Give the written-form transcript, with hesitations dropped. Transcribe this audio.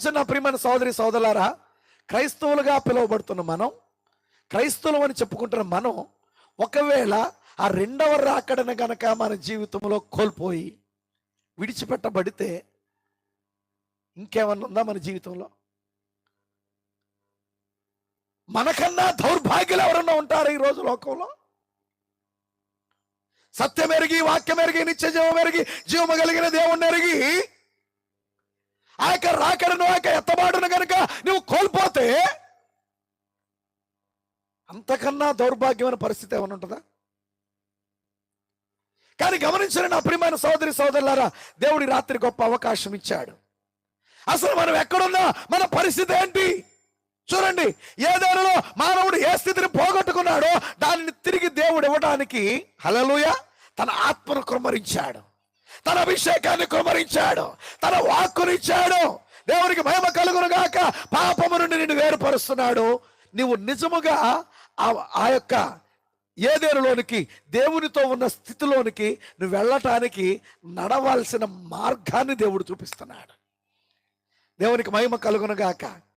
గమనించిన నా ప్రియమైన సోదరి సోదరులారా, క్రైస్తవులుగా పిలువబడుతున్న మనం, క్రైస్తవులు అని చెప్పుకుంటున్న మనం, ఒకవేళ ఆ రెండవ రాకడను గనక మన జీవితంలో కోల్పోయి విడిచిపెట్టబడితే ఇంకేమన్నా ఉందా మన జీవితంలో? మనకన్నా దౌర్భాగ్యులు ఎవరన్నా ఉంటారు ఈరోజు లోకంలో? సత్యం ఎరిగి, వాక్యం ఎరిగి, నిత్య జీవం ఎరిగి, జీవము కలిగిన దేవుణ్ణి ఎరిగి ఆ యొక్క రాకడను, ఆ యొక్క ఎత్తబాటును కనుక నువ్వు కోల్పోతే అంతకన్నా దౌర్భాగ్యమైన పరిస్థితి ఏమైనా ఉంటుందా? కానీ గమనించిన నా ప్రియమైన సోదరి సోదరులారా, దేవుడి రాత్రి గొప్ప అవకాశం ఇచ్చాడు. అసలు మనం ఎక్కడున్నా మన పరిస్థితి ఏంటి చూడండి. ఏదేనలో మానవుడు ఏ స్థితిని పోగొట్టుకున్నాడో దానిని తిరిగి దేవుడు ఇవ్వడానికి హల్లెలూయా తన ఆత్మను కుమ్మరించాడు, తన అభిషేకాన్ని కుమ్మరించాడు, తన వాక్కునిచ్చాడు. దేవునికి మహిమ కలుగును గాక. పాపము నుండి నిన్ను వేరుపరుస్తున్నాడు. నీవు నిజముగా ఆ యొక్క ఏదేనులోనికి, దేవునితో ఉన్న స్థితిలోనికి నువ్వు వెళ్ళటానికి నడవాల్సిన మార్గాన్ని దేవుడు చూపిస్తున్నాడు. దేవునికి మహిమ కలుగును గాక.